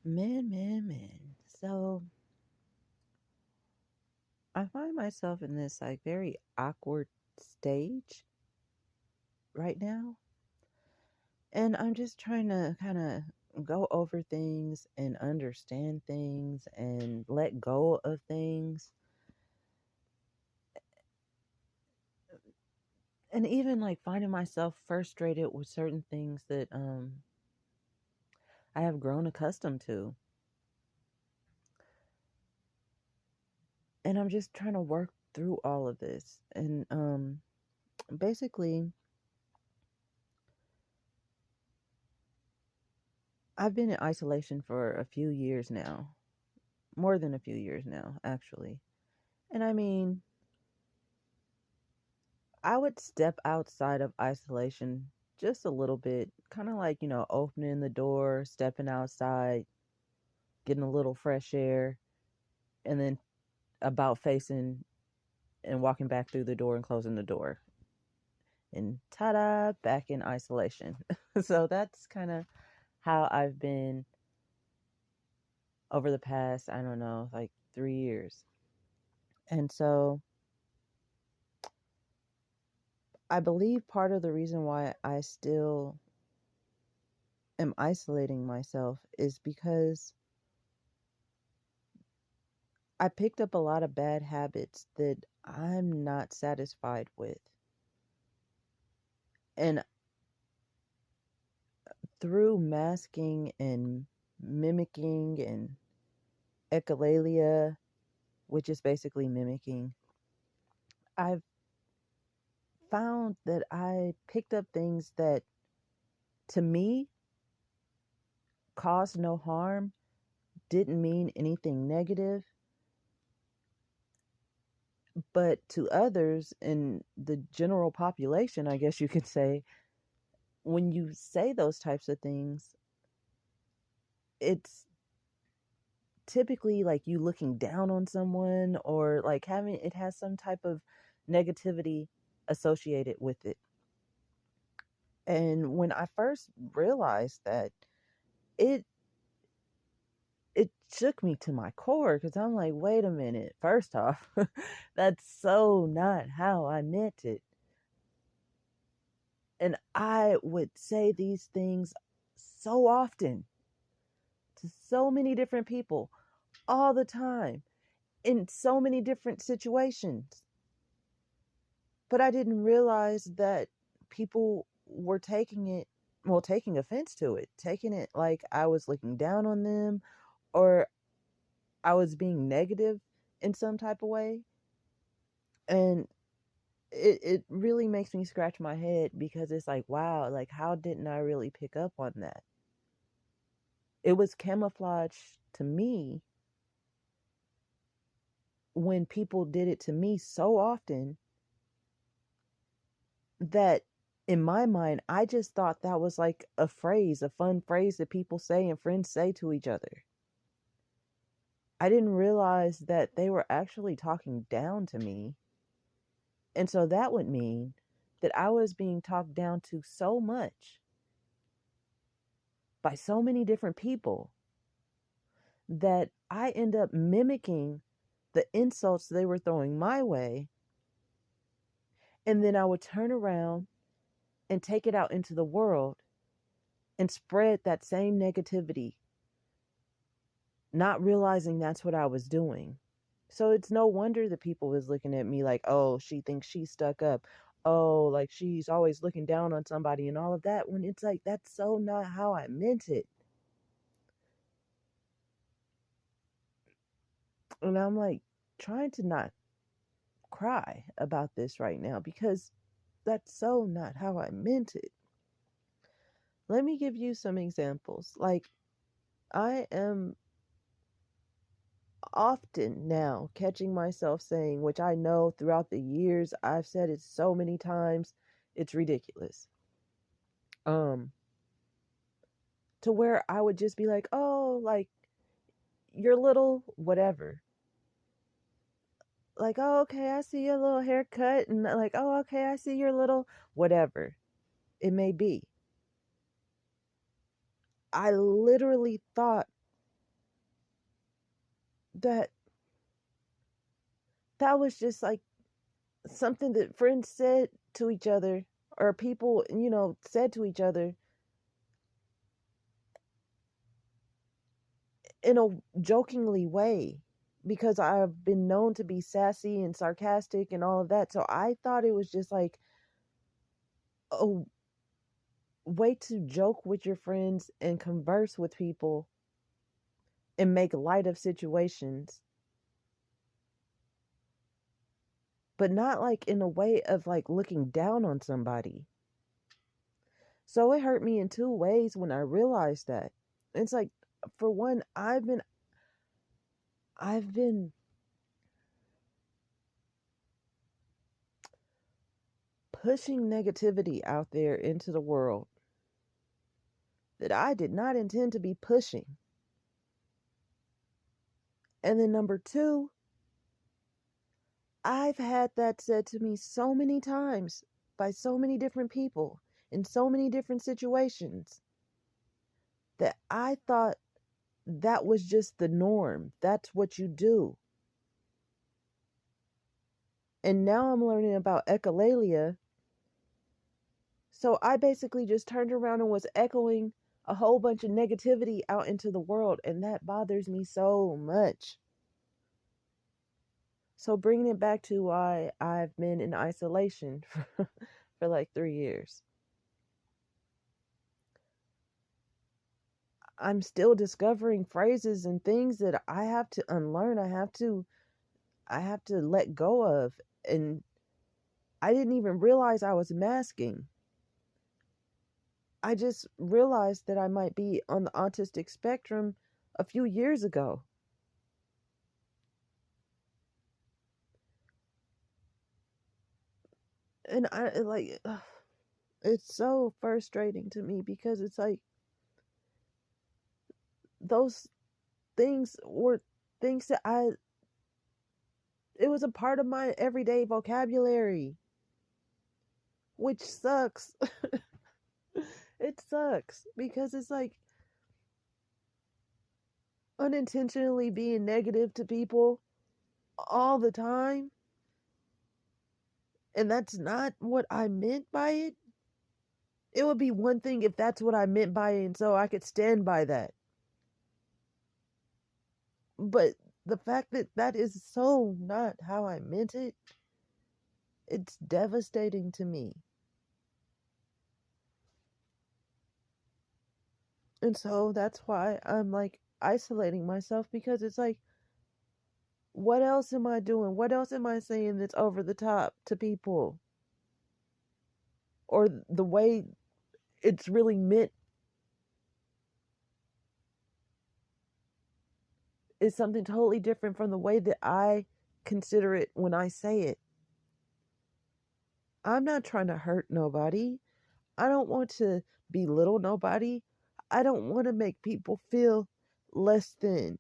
Man. So I find myself in this like very awkward stage right now. And I'm just trying to kind of go over things and understand things and let go of things. And even like finding myself frustrated with certain things that I have grown accustomed to. And I'm just trying to work through all of this. And basically I've been in isolation for a few years now. More than a few years now, actually. And I mean, I would step outside of isolation just a little bit, kind of like, opening the door, stepping outside, getting a little fresh air, and then about facing and walking back through the door and closing the door. And ta da, back in isolation. So that's kind of how I've been over the past, I don't know, like 3 years. And so I believe part of the reason why I still am isolating myself is because I picked up a lot of bad habits that I'm not satisfied with. And through masking and mimicking and echolalia, which is basically mimicking, I've found that I picked up things that to me caused no harm, didn't mean anything negative, but to others in the general population, I guess you could say, when you say those types of things, it's typically like you looking down on someone or like having it has some type of negativity associated with it. And when I first realized that, it it shook me to my core because I'm like, wait a minute. First off, that's so not how I meant it. And I would say these things so often to so many different people all the time in so many different situations. But I didn't realize that people were taking offense to it, taking it like I was looking down on them or I was being negative in some type of way. And it really makes me scratch my head because it's like, wow, like how didn't I really pick up on that? It was camouflage to me when people did it to me so often that in my mind, I just thought that was like a phrase, a fun phrase that people say and friends say to each other. I didn't realize that they were actually talking down to me. And so that would mean that I was being talked down to so much by so many different people that I end up mimicking the insults they were throwing my way. And then I would turn around and take it out into the world and spread that same negativity, not realizing that's what I was doing. So it's no wonder that people was looking at me like, oh, she thinks she's stuck up. Oh, like she's always looking down on somebody and all of that, when it's like, that's so not how I meant it. And I'm like trying to not cry about this right now because that's so not how I meant it. Let me give you some examples. Like, I am often now catching myself saying, which I know throughout the years I've said it so many times, it's ridiculous. Um, to where I would just be like, oh, like your little whatever. Like, oh, okay, I see your little haircut, and like, oh, okay, I see your little whatever it may be. I literally thought that that was just like something that friends said to each other, or people, said to each other in a jokingly way, because I've been known to be sassy and sarcastic and all of that. So I thought it was just like a way to joke with your friends and converse with people and make light of situations, but not like in a way of like looking down on somebody. So it hurt me in two ways when I realized that. It's like, for one, I've been pushing negativity out there into the world that I did not intend to be pushing. And then number two, I've had that said to me so many times by so many different people in so many different situations that I thought that was just the norm. That's what you do. And now I'm learning about echolalia. So I basically just turned around and was echoing a whole bunch of negativity out into the world. And that bothers me so much. So bringing it back to why I've been in isolation for like 3 years. I'm still discovering phrases and things that I have to unlearn. I have to let go of. And I didn't even realize I was masking. I just realized that I might be on the autistic spectrum a few years ago. And I like it's so frustrating to me because it's like those things were things that it was a part of my everyday vocabulary, which sucks. It sucks because it's like unintentionally being negative to people all the time. And that's not what I meant by it. It would be one thing if that's what I meant by it, and so I could stand by that. But the fact that that is so not how I meant it, it's devastating to me. And so that's why I'm like isolating myself, because it's like, what else am I doing? What else am I saying that's over the top to people? Or the way it's really meant is something totally different from the way that I consider it when I say it. I'm not trying to hurt nobody. I don't want to belittle nobody. I don't want to make people feel less than.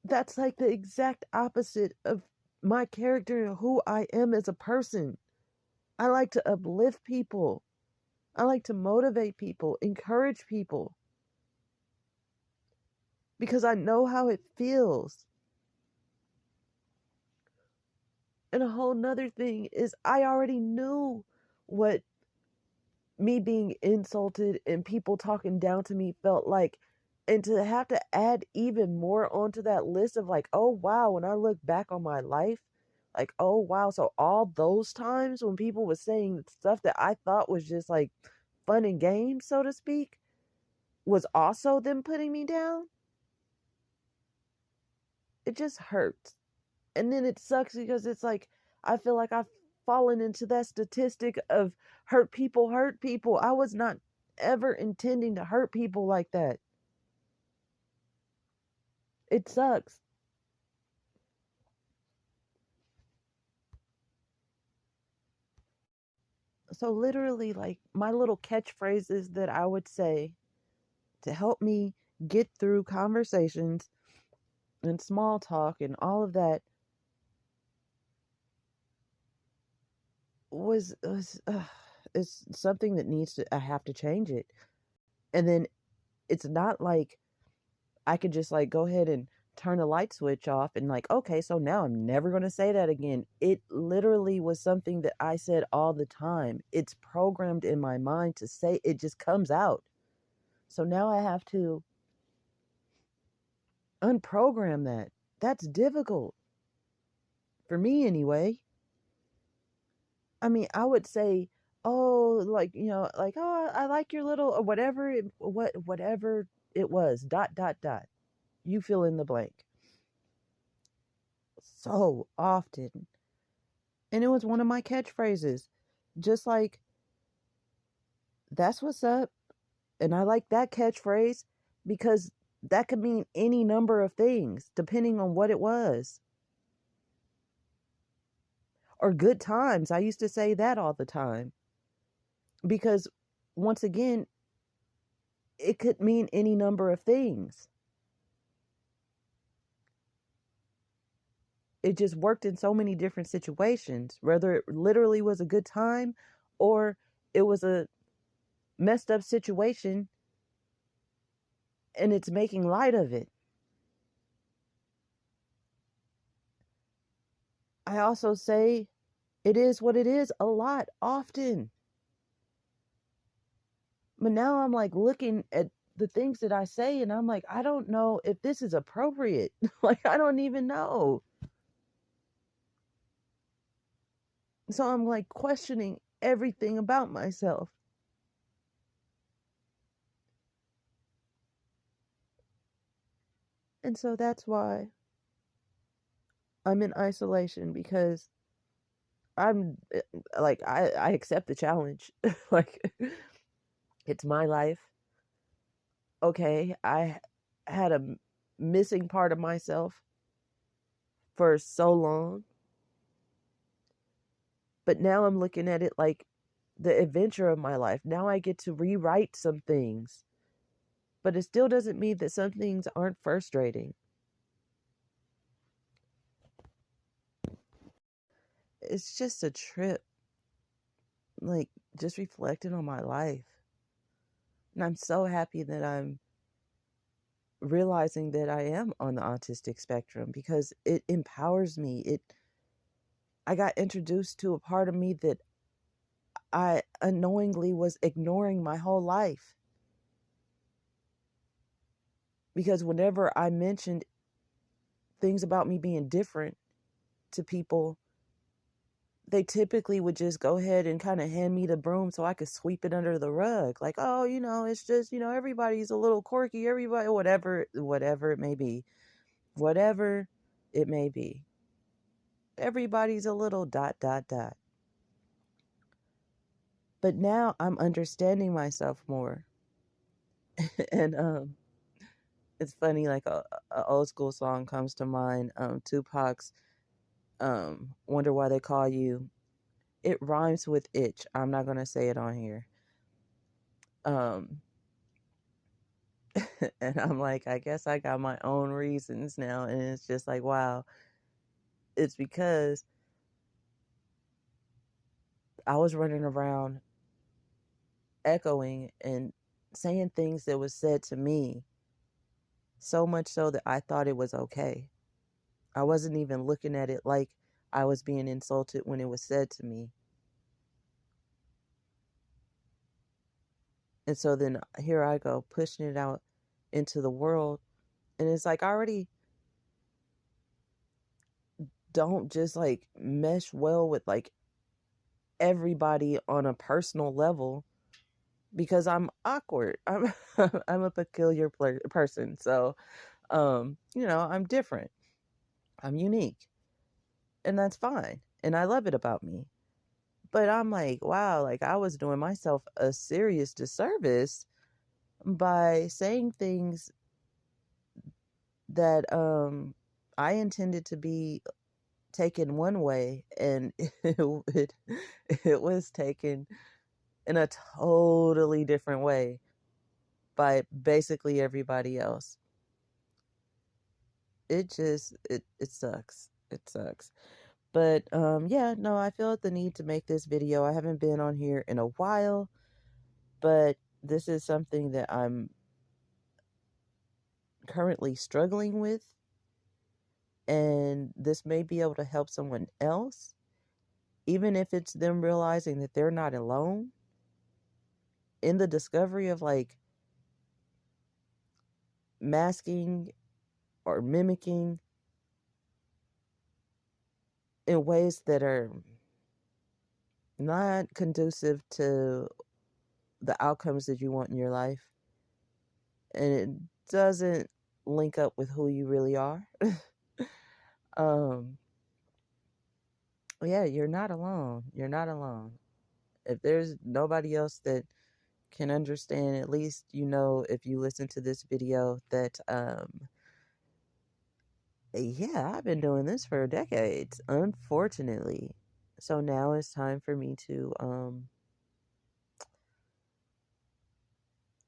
That's like the exact opposite of my character and who I am as a person. I like to uplift people. I like to motivate people, encourage people, because I know how it feels. And a whole nother thing is, I already knew what me being insulted and people talking down to me felt like. And to have to add even more onto that list of like, oh wow, when I look back on my life, like, oh wow, so all those times when people were saying stuff that I thought was just like fun and games, so to speak, was also them putting me down. It just hurts. And then it sucks because it's like, I feel like I've fallen into that statistic of hurt people hurt people. I was not ever intending to hurt people like that. It sucks. So literally, like, my little catchphrases that I would say to help me get through conversations and small talk and all of that was it's something that needs to, I have to change it. And then it's not like I could just like go ahead and turn a light switch off and like, okay, so now I'm never going to say that again. It literally was something that I said all the time. It's programmed in my mind to say, it just comes out. So now I have to unprogram that. That's difficult for me anyway. I mean, I would say, oh, like, like, oh, I like your little, or whatever, whatever it was, dot, dot, dot. You fill in the blank. So often. And it was one of my catchphrases. Just like, that's what's up. And I like that catchphrase because that could mean any number of things depending on what it was. Or good times. I used to say that all the time. Because once again, it could mean any number of things. It just worked in so many different situations, whether it literally was a good time or it was a messed up situation and it's making light of it. I also say it is what it is a lot, often. But now I'm like looking at the things that I say and I'm like, I don't know if this is appropriate. Like, I don't even know. So I'm like questioning everything about myself. And so that's why I'm in isolation, because I'm like, I accept the challenge. Like, it's my life. Okay, I had a missing part of myself for so long. But now I'm looking at it like the adventure of my life. Now I get to rewrite some things. But it still doesn't mean that some things aren't frustrating. It's just a trip. Like, just reflecting on my life. And I'm so happy that I'm realizing that I am on the autistic spectrum, because it empowers me. I got introduced to a part of me that I unknowingly was ignoring my whole life. Because whenever I mentioned things about me being different to people, they typically would just go ahead and kind of hand me the broom so I could sweep it under the rug. Like, oh, it's just, everybody's a little quirky, everybody, whatever it may be. Whatever it may be. Everybody's a little dot, dot, dot. But now I'm understanding myself more. And it's funny, like a old school song comes to mind, Tupac's Wonder Why They Call You. It rhymes with itch. I'm not gonna say it on here. And I'm like, I guess I got my own reasons now. And it's just like, wow, it's because I was running around echoing and saying things that was said to me, so much so that I thought it was okay. I wasn't even looking at it like I was being insulted when it was said to me. And so then here I go, pushing it out into the world. And it's like, I already don't just like mesh well with like everybody on a personal level, because I'm awkward. I'm a peculiar person. So, I'm different. I'm unique. And that's fine. And I love it about me. But I'm like, wow, like I was doing myself a serious disservice by saying things that I intended to be taken one way, and it was taken in a totally different way by basically everybody else. It just it sucks. It sucks. But yeah, no, I felt the need to make this video. I haven't been on here in a while, but this is something that I'm currently struggling with. And this may be able to help someone else, even if it's them realizing that they're not alone in the discovery of like masking or mimicking in ways that are not conducive to the outcomes that you want in your life. And it doesn't link up with who you really are. um yeah, you're not alone. You're not alone. If there's nobody else that can understand, at least you know, if you listen to this video, that yeah, I've been doing this for decades, unfortunately. So now it's time for me to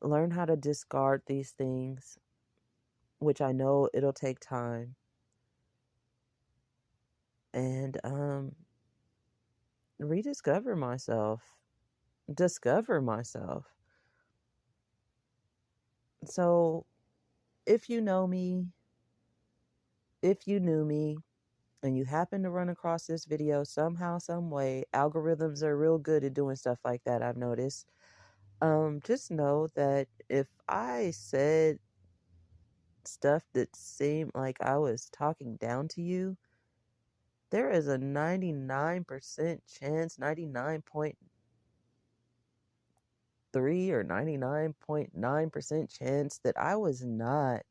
learn how to discard these things, which I know it'll take time, and rediscover myself, discover myself. So if you know me, if you knew me, and you happen to run across this video somehow, some way, algorithms are real good at doing stuff like that, I've noticed. Just know that if I said stuff that seemed like I was talking down to you, there is a 99% chance, 99.3 or 99.9% chance that I was not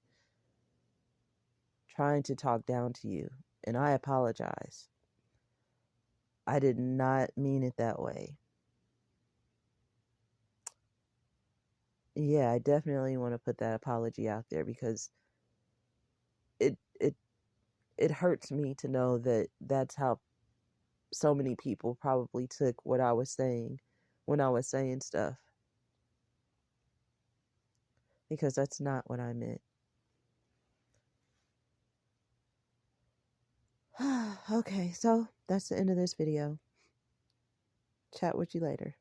trying to talk down to you. And I apologize. I did not mean it that way. Yeah, I definitely want to put that apology out there, because it it it hurts me to know that that's how so many people probably took what I was saying when I was saying stuff, because that's not what I meant. Okay, so that's the end of this video. Chat with you later.